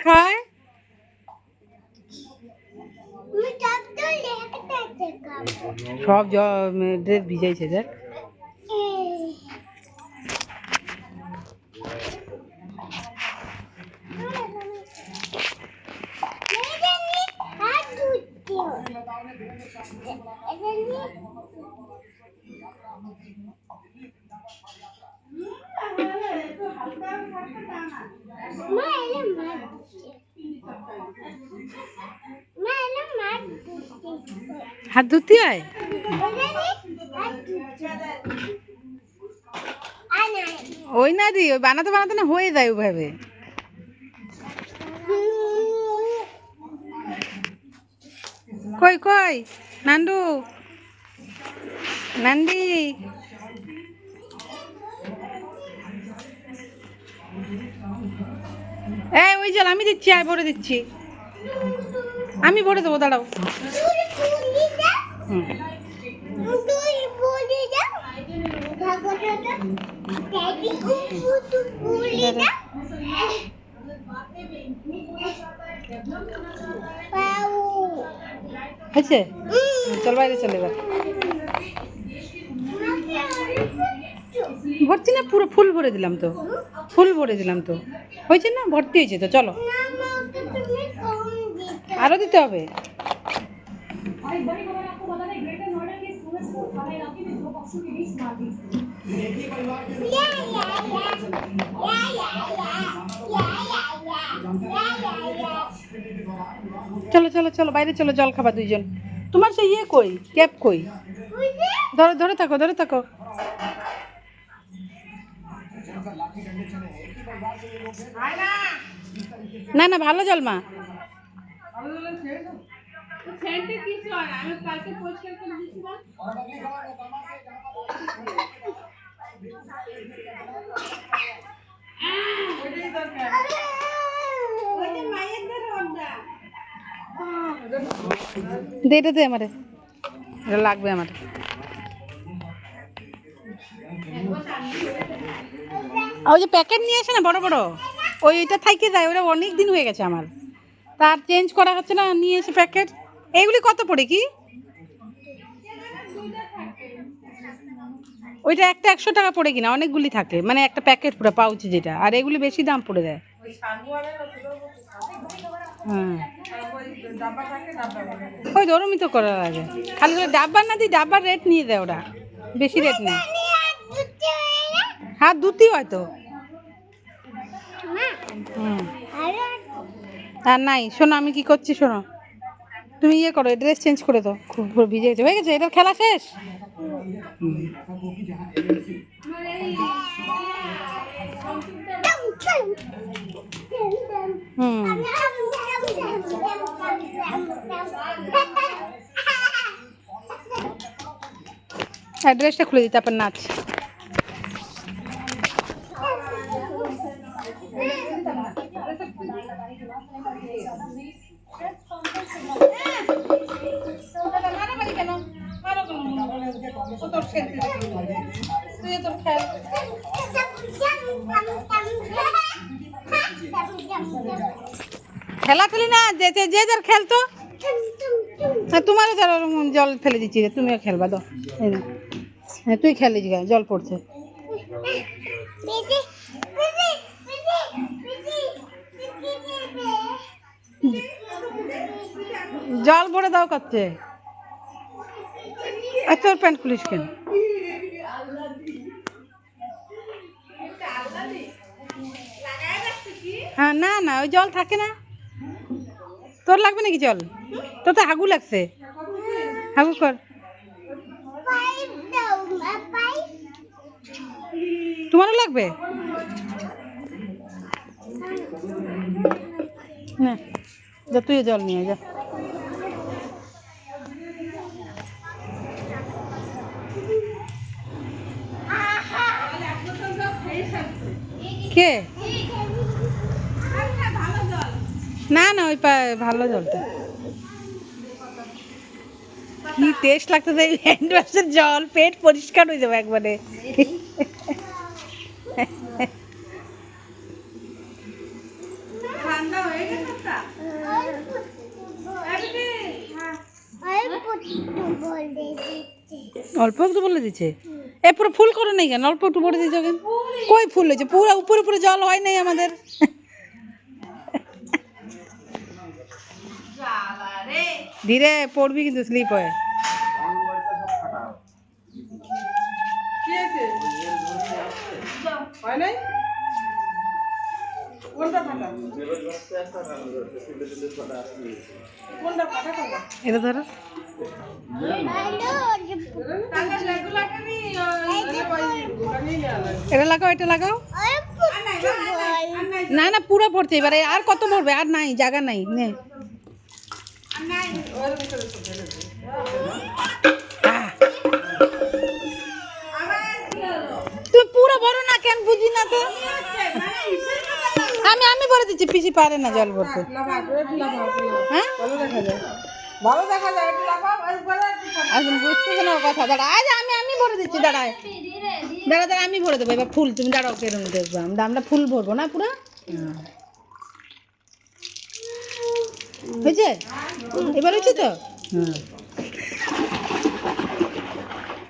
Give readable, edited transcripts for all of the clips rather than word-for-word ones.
খায়? সব ড্রেস ভিজাইছে দেখ। হাত ধুতি হয়? ওই না দি, ওই বানাতে বানাতে না হয়ে যায় ওইভাবে। কই কই নান্ডু, নান্ডি, এই ওই জল আমি দিচ্ছি, আয় ভরে দিচ্ছি, আমি ভরে দেবো, দাঁড়াও। হয়েছে, চল বাইরে চলে এবার। ভর্তি না, পুরো ফুল ভরে দিলাম তো, ফুল ভরে দিলাম তো, হয়েছে না, ভর্তি হয়েছে তো, চলো আরো দিতে হবে। চলো চলো চলো বাইরে চলো, জল খাবা দুইজন। তোমার সেই ইয়ে কই, ক্যাপ কই? ধরো ধরে থাকো, ধরে থাকো। না না, ভালো জল মা। দে এটা, দে আমারে, এটা লাগবে আমার। ওই যে প্যাকেট নিয়ে আসে না বড় বড়, ওইটা থাইকে যায়, ওটা অনেক দিন হয়ে গেছে আমার, তার চেঞ্জ করা হচ্ছে না, নিয়ে এসে প্যাকেট। এইগুলি কত পড়ে কি? ওইটা একটা 100 টাকা পড়ে কিনা, অনেকগুলি থাকে, মানে একটা প্যাকেট পুরো পাউচ যেটা, আর এগুলি বেশি দাম পড়ে দেয়। হ্যাঁ ওই ওরমই তো করার আগে, খালি করে ডাব্বা না দিই, ডাব্বার রেট নিয়ে দেয় ওরা, বেশি রেট নেয়। হাত ধুতি হয়তো। আর নাই, শোনো আমি কি করছি শোনো, তুমি ইয়ে করো, ড্রেস চেঞ্জ করে দাও, খুব ভিজে গেছে, হয়ে গেছে, এটা খেলা শেষ। হ্যাঁ ড্রেসটা খুলে দিই, তারপর নাচ। খেলা খেলি না, যে যে যার খেলতো, তোমারও যারা জল ফেলে দিচ্ছি, তুমিও খেলবা, দাও। হ্যাঁ তুই খেলিস গা, জল পড়ছে। জল ভরে দাও করছে, তোর প্যান্ট খুলিস কেন? হ্যাঁ না না, ওই জল থাকে না, তোর লাগবে নাকি জল? তোর তো হাগু লাগছে, হাগু কর। তোমারও লাগবে না, যা তুইও জল নিয়ে যা। কে? না না, ওই ভালো জলটা, কি টেস্ট লাগতেছে এই হ্যান্ড ওয়াশের জল, পেট পরিষ্কার হয়ে যাবে একবারে। ঠান্ডা হয়ে গেছে। অল্প একটু বলে দিচ্ছে এ পুরো ফুল করে নেই কেন অল্প একটু বলে দিচ্ছে কেন কই ফুল হয়েছে পুরো উপরে উপরে জল হয় নাই আমাদের ধীরে পড়বি কিন্তু স্লিপ হয় এটা ধরো এটা লাগাও এটা লাগাও না না পুরো পড়ছে এবারে আর কত পড়বে আর নাই জায়গা নাই নে তুই পুরো ভরো না কেন বুঝি না তো আমি ভরে দিচ্ছি পিসি পারে না জল ভরতে হ্যাঁ ভালো দেখা যায় এখন বুঝতেছে না কথা দাঁড়া আজ আমি ভরে দিচ্ছি দাঁড়ায় দাঁড়া দাঁড়া আমি ভরে দেবো এবার ফুল তুমি দাঁড়াও কেরম দেখবো আমরা ফুল ভরবো না পুরো হয়েছে এবার হয়েছে তো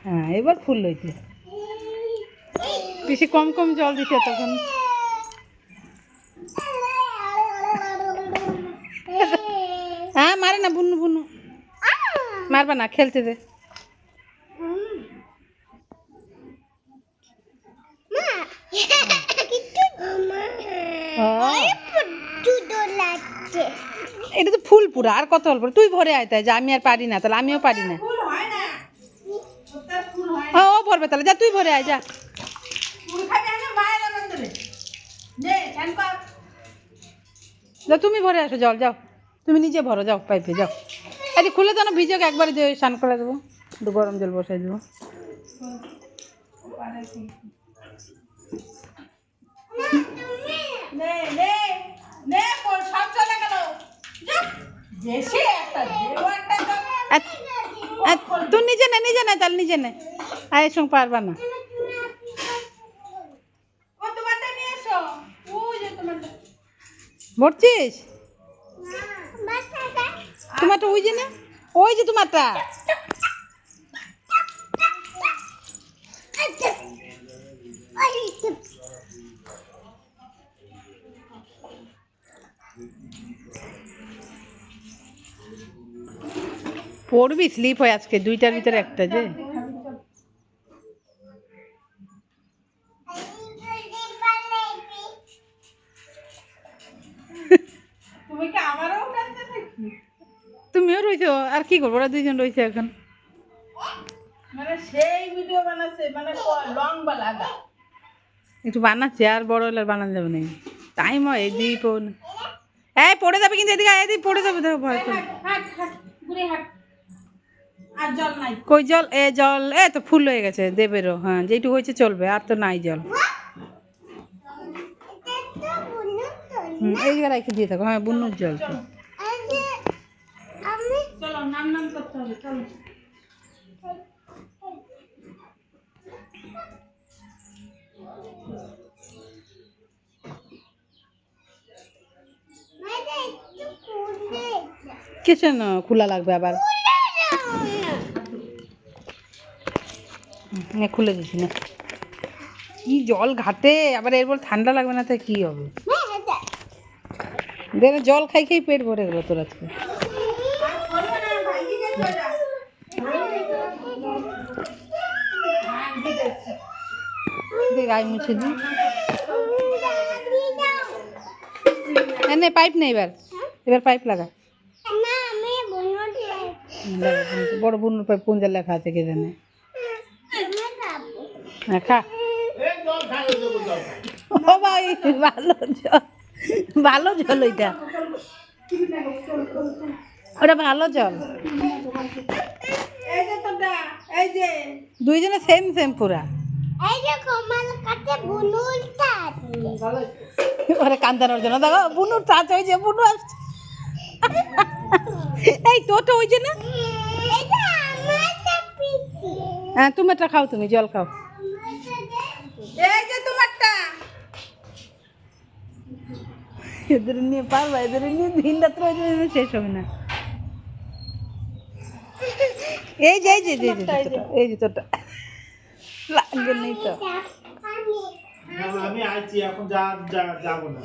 হ্যাঁ এবার ফুল হয়েছে বেশি কম কম জল দিতে তখন হ্যাঁ মারে না বুনু বুনু মারবা না খেলতে দে এটা তো ফুল পুরা আর কত অল্প তুই ভরে আয় তাই যে আমি আর পারি না তাহলে আমিও পারি না ও ভরবে তাহলে যা তুই ভরে আয় যা তুমি ভরে আসো জল যাও তুমি নিজে ভরো যাও পাইপে যাও এই খুলে তো না ভিজোকে একবারে স্নান করে দেবো একটু গরম জল বসাই দেবো তুই নিজে নে তাহলে নিজে নে আয়ের সঙ্গে পারবা না ভরছিস তোমারটা ওই যে তোমারটা পড়বি স্লিপ হয় আজকে দুইটার ভিতরে একটা যে তুমিও রয়েছো আর কি করবো ওরা দুইজন রয়েছে এখন মানে সেই ভিডিও বানাচ্ছে মানে লং বালাদা একটু বানাচ্ছে আর বড় হলে বানানো যাবে না টাইম হয় এই এই পড়ে যাবে কিন্তু এদিকে এদিকে পড়ে যাবে দেখো ভয় করে আর জল নাই কই জল জল তো ফুল হয়ে গেছে দেবেরও হ্যাঁ যেটুকু হয়েছে চলবে আর তো নাই জল এই জায়গায় রেখে দিয়ে থাকো হ্যাঁ বুনুর জল তো চলো নাম করতে হবে চলো কিছু না খোলা লাগবে আবার খুলে দিছি না কি জল ঘাটে আবার এরপর ঠান্ডা লাগবে না তাই কি হবে জল খাই খাই পেট ভরে গেল তোর আজকে গায়ে মুছে দি নে পাইপ নেই এবার পাইপ লাগা বড় বুনুর পাইপ কোন জায়গায় লেখা আছে কে জানে হ্যাঁ খা ও ভাই ভালো জল ওইটা ওটা ভালো জল দুইজনে সেম সেম পুরা ওরে কান্দানোর জন্য দেখো বুনুর টাচ হয়েছে বুনু আসছে এই তোটা হয়েছে না হ্যাঁ তোমারটা খাও তুমি জল খাও এই যে তোমারটা এদের নিয়ে পারবা, এদের নিয়ে দিন রাত্র শেষ হবে না। এই যে এই যে এই যে তোরটা, এই যে তোরটা লাগে নেই তো। আমি আইছি এখন যাবো না।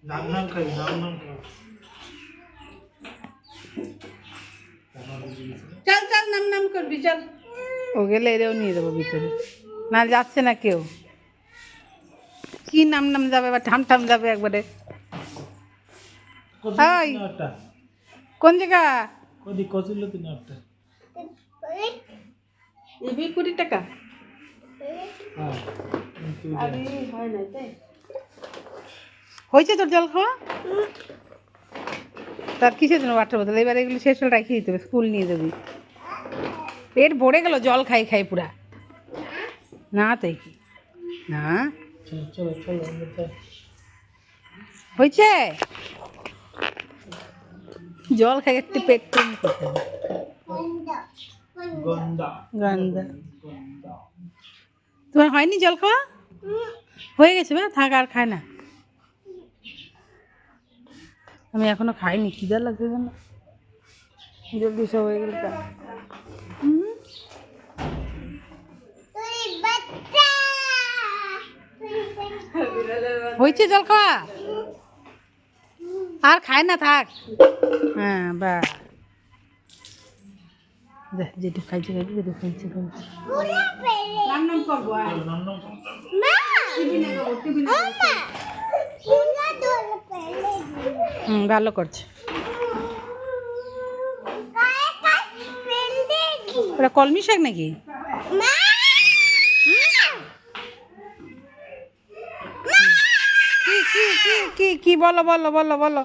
নাম খাবি নাম খাবি। চল চল নাম নাম করবি চল। ও গেলে এরেও নিয়ে দেবো ভিতরে, না যাচ্ছে না কেউ। কি নাম নাম যাবে বা ঠাম ঠাম যাবে একবারে। ওই কোন জায়গা? কদি কচুলো তিন একটা। এবি 20 টাকা। হ্যাঁ আরে হয় না তাই। হয়েছে তোর জল খাওয়া? তার কিসের জন্য ওয়াটার বোতল? এবার এগুলো শেষ হলে রাখিয়ে দিতে হবে, স্কুল নিয়ে যাবি। পেট ভরে গেল জল খাই খাই পুরা। না তাই কি না চলো চলো হয়েছে? জল খাই একটু পেট কম করতে হবে। গন্দা গন্ধা তোমার হয়নি জল খাওয়া? হয়ে গেছে বা থাক আর খায় না। আমি এখনো খাইনি, খিদা লাগছে যেন। জলদি সব হয়ে গেল। হয়েছে জল খাওয়া? আর খায় না থাক। হ্যাঁ বা যেটু খাইছে খাইছে, যেটু খাইছে খাইছে। ভালো করছে। ওটা কলমি শাক নাকি? কি কি কি কি কি বলো বলো বলো বলো।